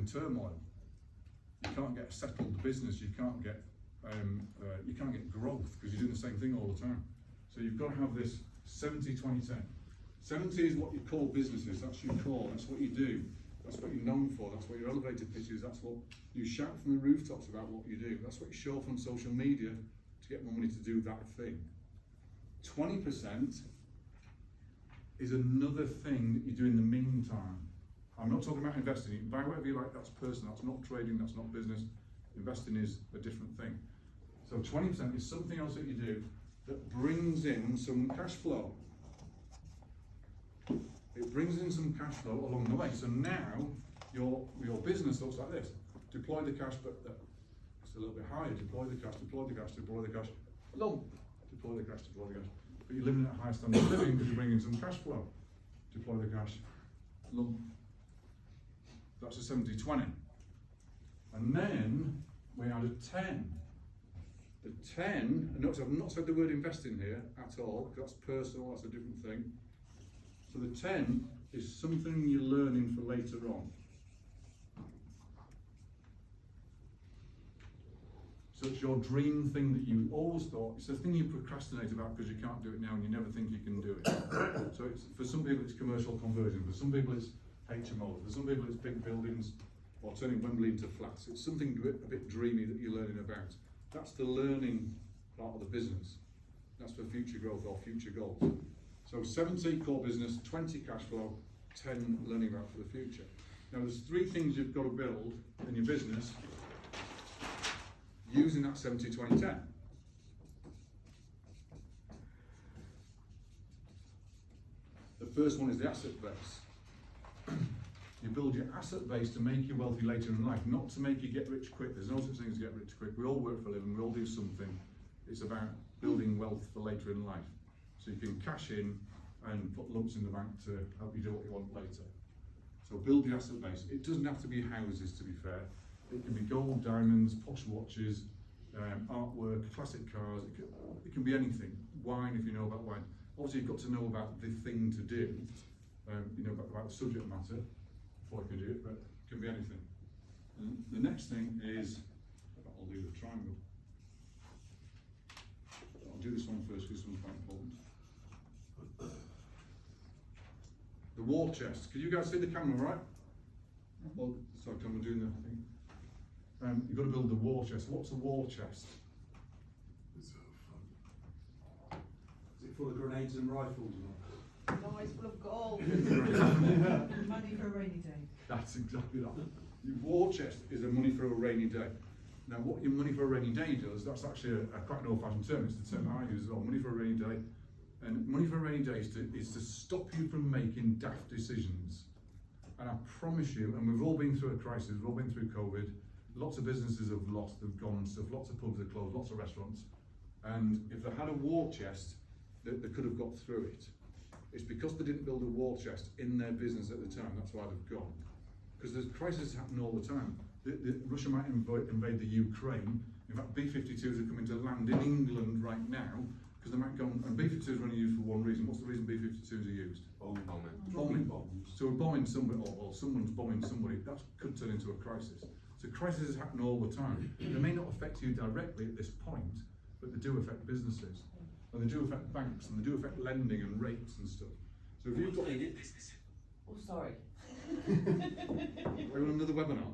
in turmoil. You can't get a settled business, you can't get growth because you're doing the same thing all the time. So you've got to have this 70-20-10. 70 is what your core business is, that's your core, that's what you do, that's what you're known for, that's what your elevator pitch is, that's what you shout from the rooftops about what you do, that's what you show off on social media to get more money to do that thing. 20% is another thing that you do in the meantime. I'm not talking about investing. You can buy whatever you like, that's personal, that's not trading, that's not business. Investing is a different thing. So 20% is something else that you do that brings in some cash flow. It brings in some cash flow along the way. So now your business looks like this. Deploy the cash, but it's a little bit higher. Deploy the cash, deploy the cash, deploy the cash. Lump. Deploy the cash, deploy the cash. But you're living at a high standard of living because you're bringing some cash flow. Deploy the cash. Lump. That's a 70-20. And then we add a 10. The 10, and notice I've not said the word investing here at all, because that's personal, that's a different thing. So the 10 is something you're learning for later on. So it's your dream thing that you always thought, it's the thing you procrastinate about because you can't do it now and you never think you can do it. So it's, for some people it's commercial conversion, for some people it's HMO, for some people it's big buildings or turning Wembley into flats. It's something a bit dreamy that you're learning about. That's the learning part of the business. That's for future growth or future goals. So 70 core business, 20 cash flow, 10 learning about for the future. Now there's 3 things you've got to build in your business using that 70-20-10. The first one is the asset base. You build your asset base to make you wealthy later in life, not to make you get rich quick. There's no such thing as get rich quick. We all work for a living, we all do something. It's about building wealth for later in life. So you can cash in and put lumps in the bank to help you do what you want later. So build the asset base. It doesn't have to be houses, to be fair. It can be gold, diamonds, posh watches, artwork, classic cars. It can be anything. Wine, if you know about wine. Obviously, you've got to know about the thing to do. You know about the subject matter before you can do it, but it can be anything. And the next thing is, I'll do the triangle. I'll do this one first because this one's quite important. The war chest. Can you guys see the camera, right? Well, sorry, I'm doing the thing. You've got to build the war chest. What's a war chest? Is it full of grenades and rifles? No, it's full of gold. Money for a rainy day. That's exactly that. Your war chest is a money for a rainy day. Now, what your money for a rainy day does, that's actually a quite an old-fashioned term. It's the term I use as well. Money for a rainy day. And money for a rainy day is to stop you from making daft decisions. And I promise you, and we've all been through a crisis, we've all been through COVID, lots of businesses have lost, they've gone and stuff, lots of pubs have closed, lots of restaurants. And if they had a war chest, they could have got through it. It's because they didn't build a war chest in their business at the time, that's why they've gone. Because there's crises happening all the time. Russia might invade the Ukraine. In fact, B-52s are coming to land in England right now, because they might go, and B-52s are only used for one reason. What's the reason B-52s are used? Bombing. So we're bombing somebody, or someone's bombing somebody, that could turn into a crisis. So crises happen all the time. They may not affect you directly at this point, but they do affect businesses. And they do affect banks, and they do affect lending and rates and stuff. So if you've got... Oh, sorry. We're on another webinar.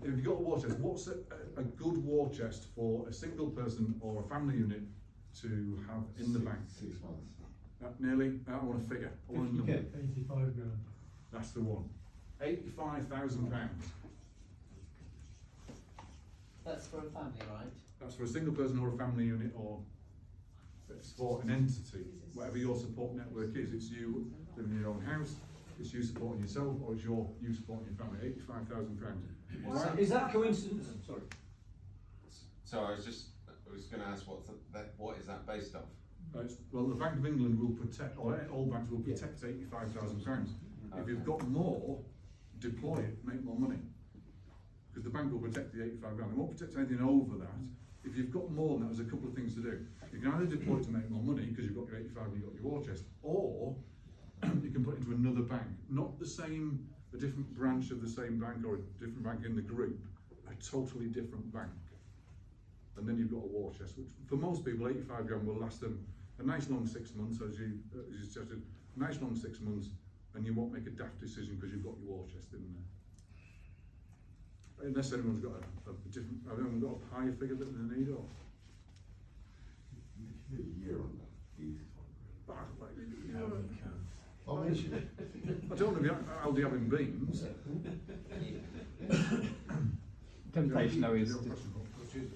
If you've got a war chest, what's a good war chest for a single person or a family unit to have in the bank? 6 months. Nearly, I want a figure. I want a number. 85 grand. That's the one. £85,000. That's for a family, right? That's for a single person or a family unit, or it's for an entity. Whatever your support network is, it's you living in your own house, it's you supporting yourself, or it's you supporting your family. £85,000. Is that coincidence? Sorry. So I was going to ask what is that based off? Well, the Bank of England will protect, or all banks will protect £85,000. If you've got more, deploy it, make more money. Because the bank will protect the 85 grand. They won't protect anything over that. If you've got more than that, there's a couple of things to do. You can either deploy to make more money, because you've got your 85 and you've got your war chest, or you can put into another bank, not the same, a different branch of the same bank or a different bank in the group, a totally different bank. And then you've got a war chest, which for most people, 85 grand will last them a nice long 6 months, as you suggested, a nice long 6 months, and you won't make a daft decision because you've got your war chest in there. Unless anyone's got a different, have anyone got a higher figure that they need, or? A year on that, easy. I'll mention it. I don't know if Aldi having beans. Temptation though is Your question, Paul? Which is,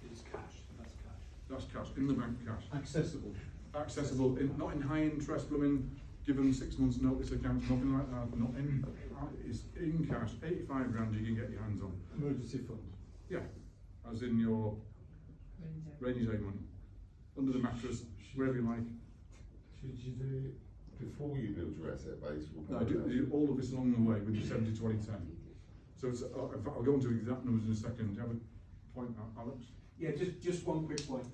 it's cash, that's cash. That's cash, in the bank cash. Accessible. Accessible, not in high interest, blooming, give them 6 months notice accounts, nothing like that, not in, it's in cash, 85 grand you can get your hands on. Emergency fund. Yeah, as in your rainy day money, under the mattress, wherever you like. Should you do it before you build your asset base? No, do all of this along the way with the 70-20-10. So it's, in fact, I'll go into exact numbers in a second. Do you have a point, Alex? Yeah, just one quick point.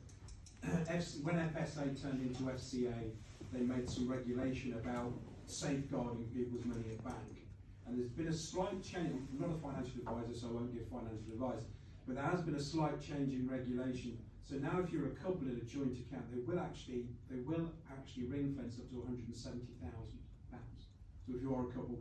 When FSA turned into FCA, they made some regulation about safeguarding people's money at bank. And there's been a slight change, I'm not a financial advisor, so I won't give financial advice, but there has been a slight change in regulation. So now if you're a couple in a joint account, they will actually ring fence up to £170,000. So if you are a couple,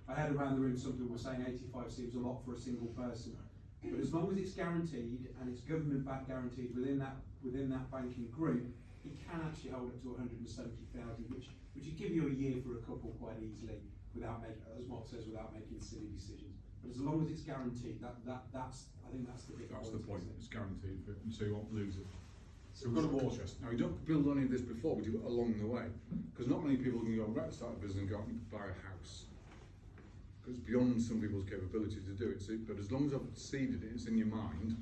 I had around the room some people were saying 85 seems a lot for a single person. But as long as it's guaranteed and it's government backed guaranteed within that banking group, it can actually hold up to 170,000, which would give you a year for a couple quite easily, without making, as Mark says, without making silly decisions. But as long as it's guaranteed, that's I think that's the big That's point. the point, it's guaranteed, so you won't lose it. So we've got a war chest. Now, we don't build any of this before, we do it along the way. Because not many people can go right to start a business and go out and buy a house. Because it's beyond some people's capability to do it. So, but as long as I've seeded it, it's in your mind,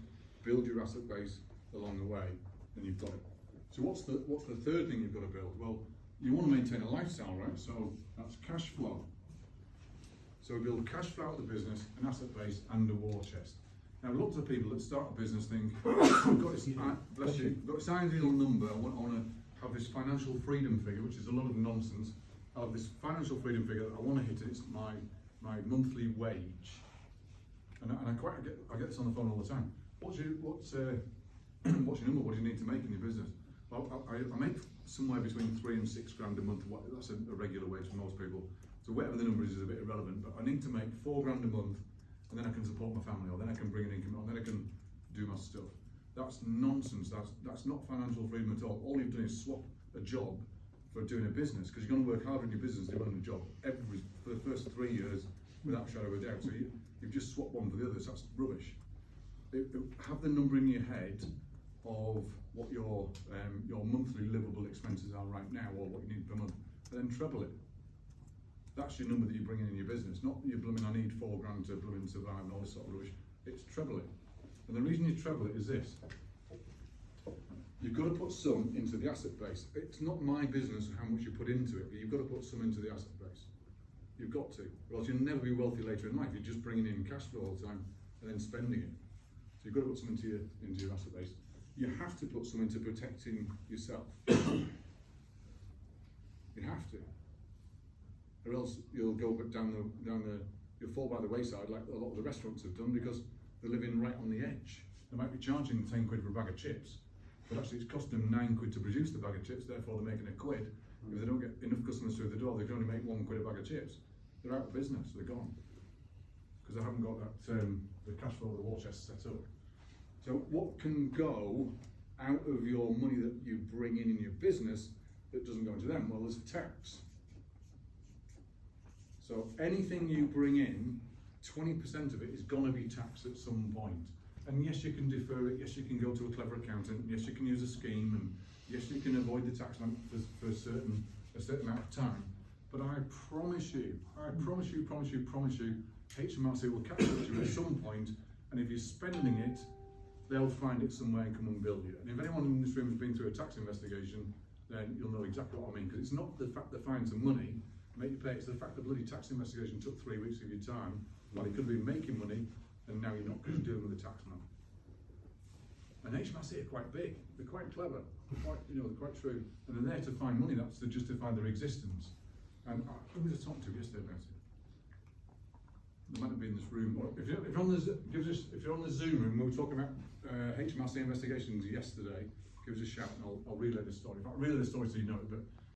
build your asset base along the way, and you've got it. So what's the third thing you've got to build? Well, you want to maintain a lifestyle, right? So that's cash flow. So we build cash flow out of the business, an asset base, and a war chest. Now, lots of people that start a business think, I've got this, bless you, I've got this ideal number, I want to have this financial freedom figure, which is a lot of nonsense. I have this financial freedom figure that I want to hit, it's my monthly wage. And I get this on the phone all the time. What's your number? What do you need to make in your business? Well, I make somewhere between 3 and 6 grand a month. That's a regular wage for most people. So whatever the number is a bit irrelevant, but I need to make 4 grand a month, and then I can support my family, or then I can bring an income, or then I can do my stuff. That's nonsense. That's not financial freedom at all. All you've done is swap a job for doing a business, because you're going to work harder in your business than doing a job for the first 3 years without a shadow of a doubt. So you've just swapped one for the other. So that's rubbish. Have the number in your head of what your monthly livable expenses are right now, or what you need per month, and then treble it. That's your number that you're bringing in your business, not your blooming, I need 4 grand to blooming survive and all this sort of rubbish. It's treble it. And the reason you treble it is this. You've got to put some into the asset base. It's not my business how much you put into it, but you've got to put some into the asset base. You've got to, or else you'll never be wealthy later in life. You're just bringing in cash flow all the time and then spending it. So you've got to put some into your asset base. You have to put some into protecting yourself. You have to. Or else you'll go you'll fall by the wayside like a lot of the restaurants have done, because they're living right on the edge. They might be charging 10 quid for a bag of chips, but actually it's costing them 9 quid to produce the bag of chips, therefore they're making a quid. If they don't get enough customers through the door, they can only make 1 quid a bag of chips. They're out of business, they're gone. Because they haven't got that, the cash flow of the war chest set up. So what can go out of your money that you bring in your business that doesn't go into them? Well, there's tax. So anything you bring in, 20% of it is going to be taxed at some point. And yes, you can defer it, yes, you can go to a clever accountant, yes, you can use a scheme, and yes, you can avoid the tax man for a certain amount of time. But I promise you, HMRC will catch up to you at some point, and if you're spending it, they'll find it somewhere and come and bill you. And if anyone in this room has been through a tax investigation, then you'll know exactly what I mean, because it's not the fact they find some money, make you pay, it's the fact the bloody tax investigation took 3 weeks of your time, while you could have been making money, and now you're not, because you're dealing with a tax man. And HMRC are quite big, they're quite clever, they're quite true, and they're there to find money, that's to justify their existence. And who was I talking to yesterday about it? They might have been in this room. Or if you're on the if you're on the Zoom room, we were talking about HMRC investigations yesterday. Give us a shout, and I'll relay the story. In fact, I'll relay the story so you know it. But